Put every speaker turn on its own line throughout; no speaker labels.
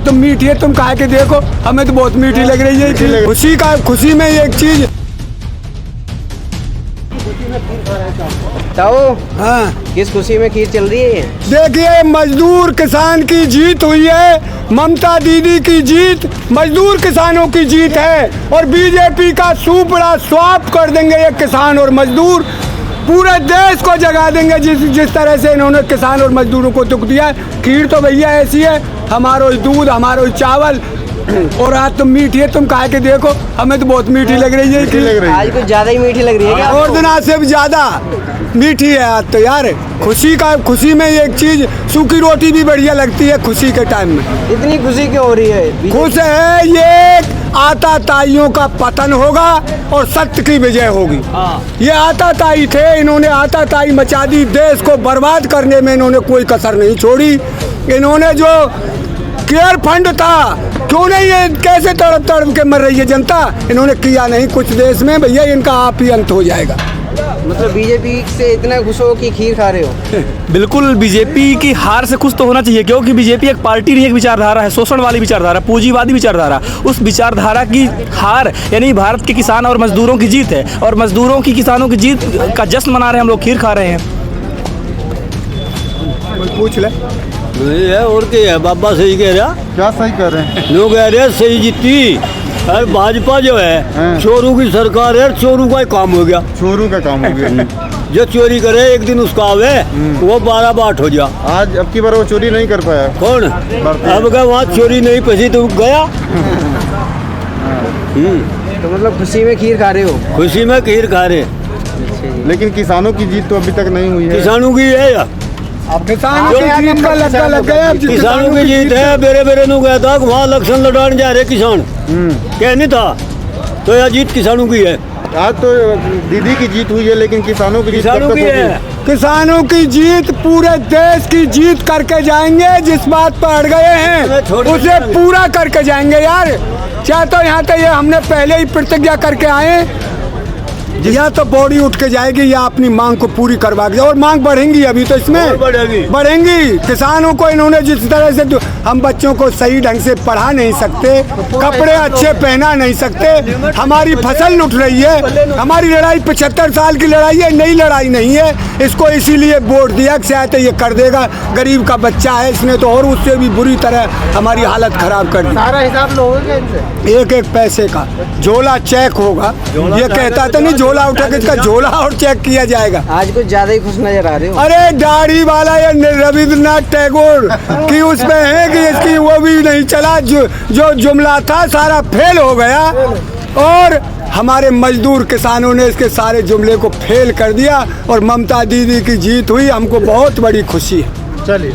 तो मीठी है, तुम खा के देखो, हमें तो बहुत मीठी लग रही है। खुशी में एक चीज
ताऊ,
हाँ,
किस खुशी में खीर चल रही है?
देखिए मजदूर किसान की जीत हुई है, ममता दीदी की जीत मजदूर किसानों की जीत है और बीजेपी का सुपड़ा स्वाप कर देंगे ये किसान और मजदूर, पूरे देश को जगा देंगे। जिस तरह से इन्होंने किसान और मजदूरों को दुख दिया है। खीर तो भैया ऐसी है, हमारो दूध, हमारो चावल, और आज तुम मीठी है, तुम खा के देखो, हमें तो बहुत मीठी लग रही है।
आज कुछ ज्यादा ही मीठी लग रही है क्या?
और दिन से भी ज्यादा मीठी है आज तो यार। खुशी में एक चीज, सूखी रोटी भी बढ़िया लगती है खुशी के टाइम में।
इतनी खुशी क्यों हो रही है?
खुश है, ये आताताइयों का पतन होगा और सत्य की विजय होगी। ये आताताई थे, इन्होंने आताताई मचा दी, देश को बर्बाद करने में इन्होंने कोई कसर नहीं छोड़ी। इन्होंने जो केयर फंड था, क्यों नहीं, ये कैसे तड़प तड़प के मर रही है जनता, इन्होंने किया नहीं कुछ देश में। भैया इनका आप ही अंत हो जाएगा।
मतलब बीजेपी से इतना खुश हो कि खीर खा रहे हो?
बिल्कुल, बीजेपी की हार से खुश तो होना चाहिए, क्योंकि बीजेपी एक पार्टी नहीं, एक विचारधारा है, शोषण वाली विचारधारा, पूंजीवादी विचारधारा। उस विचारधारा की हार यानी भारत के किसान और मजदूरों की जीत है, और मजदूरों की किसानों की जीत का जश्न मना रहे हैं हम लोग, खीर खा रहे हैं।
पूछ ले
है और क्या है, बाबा सही कह रहा।
क्या सही कर रहे हैं?
लोग कह रहे हैं सही जीती। और भाजपा जो है चोरों की सरकार है, चोरों का ही काम हो गया।
चोरों का काम हो गया।
जो चोरी करे एक दिन उसका आवे, वो 12 बाट हो जा।
आज अब की बार वो चोरी नहीं कर पाया।
कौन? अब का वहाँ चोरी नहीं पसी तो गया।
तो मतलब खुशी में खीर खा रहे हो?
खुशी में खीर खा रहे।
लेकिन किसानों की जीत तो अभी तक नहीं हुई है।
किसानों की है या
किसानों की जीत का लगा लग गया।
किसानों की जीत है। बेरे नु गया था वहाँ इलेक्शन लड़ाने जा रहे किसान, क्या नहीं था, तो यह जीत किसानों की है।
आज तो दीदी की जीत हुई है, लेकिन किसानों की जीत
किसानों की है।
किसानों की जीत पूरे देश की जीत करके जाएंगे। जिस बात पर अड़ गए हैं उसे पूरा करके जाएंगे यार। चाहे तो यहाँ तक ये हमने पहले ही प्रतिज्ञा करके आए, या तो बॉडी उठ के जाएगी या अपनी मांग को पूरी करवा के, और मांग बढ़ेंगी अभी तो इसमें बढ़ेंगी। किसानों को इन्होंने जिस तरह से, हम बच्चों को सही ढंग से पढ़ा नहीं सकते, कपड़े अच्छे पहना नहीं सकते, हमारी फसल लुट रही है। हमारी लड़ाई 75 साल की लड़ाई है, नई लड़ाई नहीं है। इसको इसीलिए वोट दिया कि शायद ये कर देगा, गरीब का बच्चा है, इसने तो और उससे भी बुरी तरह हमारी हालत खराब कर दी।
सारा हिसाब लोगे इनसे?
एक एक पैसे का झोला चेक होगा। ये कहता था नहीं, झोला उठा के इसका झोला और चेक किया जाएगा।
आज कुछ ज्यादा ही खुश नजर आ रहे हो।
अरे दाढ़ी वाला ये रविंद्रनाथ टैगोर की उसमें है कि इसकी वो भी नहीं चला, जो जुमला था सारा फेल हो गया, और हमारे मजदूर किसानों ने इसके सारे जुमले को फेल कर दिया और ममता दीदी की जीत हुई। हमको बहुत बड़ी खुशी है।
चलिए,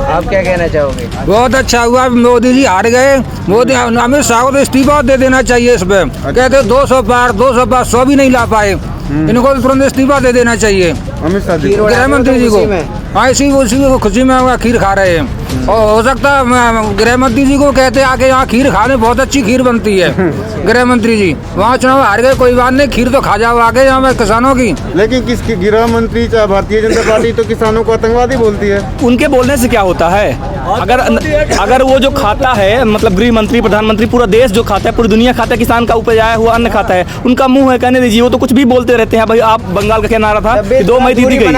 आप क्या कहना चाहोगे?
बहुत अच्छा हुआ, मोदी जी हार गए। मोदी, अमित शाह को तो इस्तीफा दे देना चाहिए। इस पे कहते 200 पार 100 भी नहीं ला पाए, इनको तो तुरंत इस्तीफा दे देना चाहिए
अमित शाह जी,
गृह मंत्री जी को। हाँ, इसी खुशी में खीर खा रहे हैं। और हो सकता है गृह मंत्री जी को कहते आके यहाँ खीर खाने, बहुत अच्छी खीर बनती है। गृह मंत्री जी वहाँ चुनाव हार गए, कोई बात नहीं, खीर तो खा जाओ आगे यहाँ पे किसानों की।
लेकिन किसकी गृह मंत्री चाहे भारतीय जनता पार्टी तो किसानों को आतंकवादी बोलती है।
उनके बोलने से क्या होता है? अगर वो जो खाता है, मतलब गृह मंत्री, प्रधानमंत्री, पूरा देश जो खाता है, पूरी दुनिया खाता है, किसान का उपजाया हुआ अन्न खाता है, उनका मुंह है, कहने दीजिए। वो तो कुछ भी बोलते रहते हैं। भाई आप बंगाल का क्या नारा था कि 2 मई दीदी गई,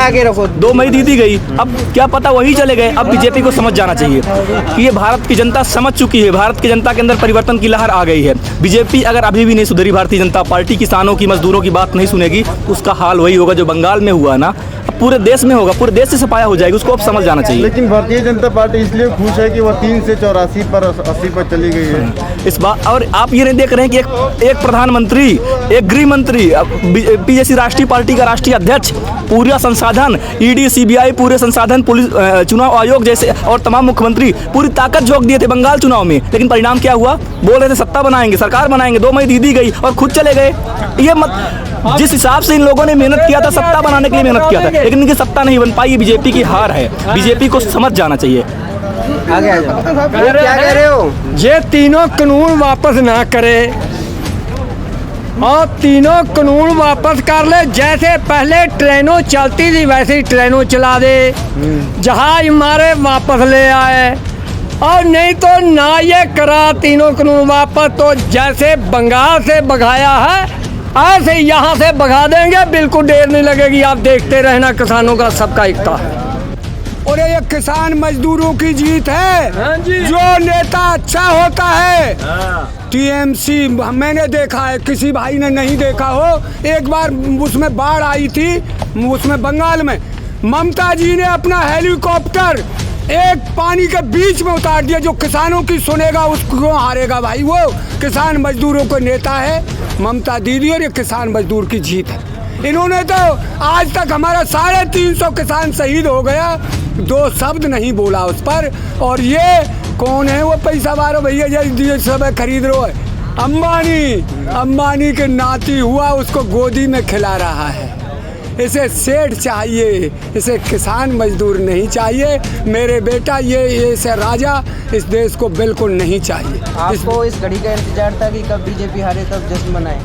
2 मई दीदी गई, अब क्या पता वही चले गए। अब बीजेपी को समझ जाना चाहिए कि ये भारत की जनता समझ चुकी है, भारत की जनता के अंदर परिवर्तन की लहर आ गई है। बीजेपी अगर अभी भी नहीं सुधरी, भारतीय जनता पार्टी किसानों की, मजदूरों की बात नहीं सुनेगी, उसका हाल वही होगा जो बंगाल में हुआ ना, अब पूरे देश में होगा, पूरे देश से सफाया हो जाएगी। उसको अब समझ जाना चाहिए।
लेकिन भारतीय जनता पार्टी इसलिए खुश है कि वह 3 से 84 पर 80 पर चली गई है
इस बात। और आप ये नहीं देख रहे हैं कि एक प्रधानमंत्री, एक गृह मंत्री, पीएसी राष्ट्रीय पार्टी का राष्ट्रीय अध्यक्ष, पूरा संसाधन, ईडी, सीबीआई, पूरे संसाधन, पुलिस, चुनाव आयोग जैसे और तमाम मुख्यमंत्री पूरी ताकत झोंक दिए थे बंगाल चुनाव में, लेकिन परिणाम क्या हुआ? बोल रहे थे सत्ता बनाएंगे, सरकार बनाएंगे, 2 मई दीदी गई और खुद चले गए। ये जिस हिसाब से इन लोगों ने मेहनत किया था, सत्ता बनाने के लिए मेहनत किया था, लेकिन इनकी सत्ता नहीं बन पाई। ये बीजेपी की हार है, बीजेपी को समझ जाना चाहिए।
आगे आ जाओ। क्या कह रहे हो?
ये तीनों कानून वापस ना करे और तीनों कानून वापस कर ले। जैसे पहले ट्रेनों चलती थी वैसे ही ट्रेनों चला दे, जहाज हमारे वापस ले आए,
और नहीं तो ना ये करा तीनों कानून वापस, तो जैसे बंगाल से भगाया है ऐसे यहाँ से भगा देंगे, बिल्कुल देर नहीं लगेगी। आप देखते रहना, किसानों का सबका एकता है।
और ये किसान मजदूरों की जीत है। जो नेता अच्छा होता है, टीएमसी मैंने देखा है, किसी भाई ने नहीं देखा हो। एक बार उसमें बाढ़ आई थी, उसमें बंगाल में ममता जी ने अपना हेलीकॉप्टर एक पानी के बीच में उतार दिया। जो किसानों की सुनेगा उसको हारेगा भाई। वो किसान मजदूरों को नेता है ममता दीदी, और ये किसान मजदूर की जीत है। इन्होंने तो आज तक हमारा 350 किसान शहीद हो गया, 2 शब्द नहीं बोला उस पर। और ये कौन है वो पैसा वालों भैया ये सब खरीद रहे है? अंबानी के नाती हुआ, उसको गोदी में खिला रहा है। इसे सेठ चाहिए, इसे किसान मजदूर नहीं चाहिए। मेरे बेटा ये इसे राजा इस देश को बिल्कुल नहीं चाहिए।
आपको इस घड़ी का इंतजार था कि कब बीजेपी हारे तब जश्न मनाए?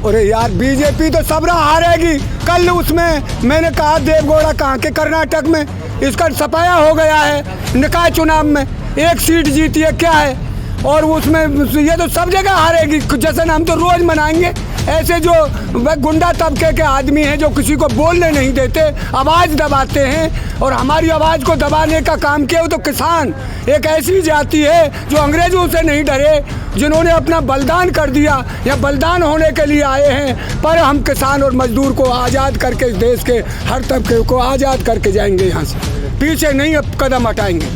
अरे यार बीजेपी तो सबरा हारेगी। कल उसमें मैंने कहा देवगौड़ा कहाँ के कर्नाटक में, इसका सफाया हो गया है। निकाय चुनाव में 1 सीट जीती है, क्या है? और उसमें ये तो सब जगह हारेगी। जैसे हम तो रोज मनाएंगे, ऐसे जो गुंडा तबके के आदमी हैं जो किसी को बोलने नहीं देते, आवाज़ दबाते हैं, और हमारी आवाज़ को दबाने का काम किया। तो किसान एक ऐसी जाति है जो अंग्रेजों से नहीं डरे, जिन्होंने अपना बलिदान कर दिया या बलिदान होने के लिए आए हैं। पर हम किसान और मजदूर को आज़ाद करके, इस देश के हर तबके को आज़ाद करके जाएंगे। यहाँ से पीछे नहीं अब कदम हटाएंगे।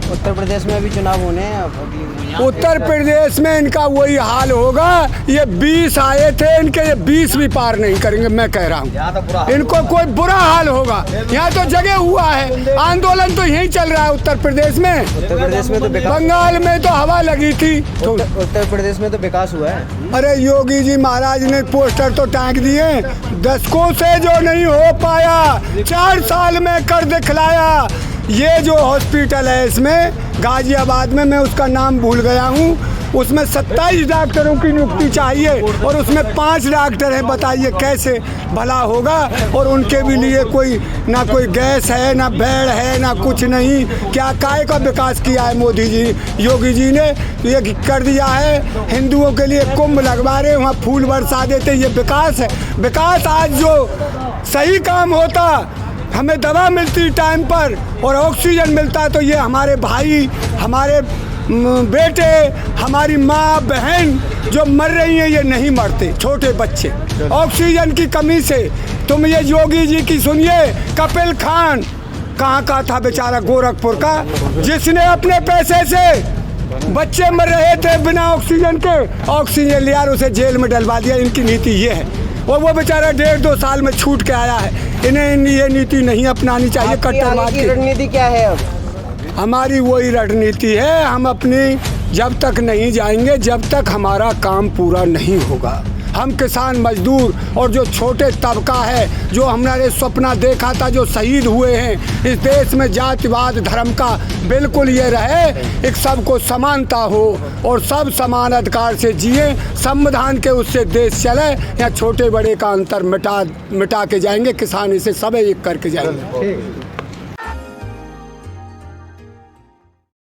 उत्तर प्रदेश में अभी चुनाव होने हैं।
उत्तर प्रदेश में इनका वही हाल होगा। ये 20 आए थे, इनके ये 20 भी पार नहीं करेंगे, मैं कह रहा हूँ। इनको कोई बुरा हाल होगा। यहाँ तो जगह हुआ है, आंदोलन तो यही चल रहा है उत्तर प्रदेश में।
उत्तर प्रदेश में तो
बंगाल में तो हवा लगी थी,
उत्तर प्रदेश में तो विकास हुआ है।
अरे योगी जी महाराज ने पोस्टर तो टांग दिए, दशकों से जो नहीं हो पाया 4 साल में कर दिखलाया। ये जो हॉस्पिटल है इसमें गाजियाबाद में, मैं उसका नाम भूल गया हूँ, उसमें 27 डॉक्टरों की नियुक्ति चाहिए और उसमें 5 डॉक्टर हैं। बताइए कैसे भला होगा? और उनके भी लिए कोई ना कोई गैस है, ना बेड है, ना कुछ नहीं। क्या काय का विकास किया है मोदी जी, योगी जी ने? ये कर दिया है हिंदुओं के लिए कुंभ लगवा रहे, वहाँ फूल बरसा देते। ये विकास है? विकास आज जो सही काम होता, हमें दवा मिलती टाइम पर और ऑक्सीजन मिलता है, तो ये हमारे भाई, हमारे बेटे, हमारी माँ बहन जो मर रही हैं, ये नहीं मरते। छोटे बच्चे ऑक्सीजन की कमी से। तुम ये योगी जी की सुनिए, कपिल खान कहाँ का था बेचारा, गोरखपुर का, जिसने अपने पैसे से बच्चे मर रहे थे बिना ऑक्सीजन के, ऑक्सीजन लिया और उसे जेल में डलवा दिया। इनकी नीति ये है। और वो बेचारा 1.5-2 साल में छूट के आया है। इन्हें ये नीति नहीं अपनानी चाहिए। कट्टरवाद की
रणनीति क्या है अब?
हमारी वही रणनीति है, हम अपनी जब तक नहीं जाएंगे जब तक हमारा काम पूरा नहीं होगा। हम किसान मजदूर और जो छोटे तबका है, जो हमारे सपना देखा था, जो शहीद हुए हैं, इस देश में जातिवाद धर्म का बिल्कुल ये रहे, एक सबको समानता हो और सब समान अधिकार से जिए, संविधान के उससे देश चले। या छोटे बड़े का अंतर मिटा के जाएंगे, किसान इसे सब एक करके जाएंगे।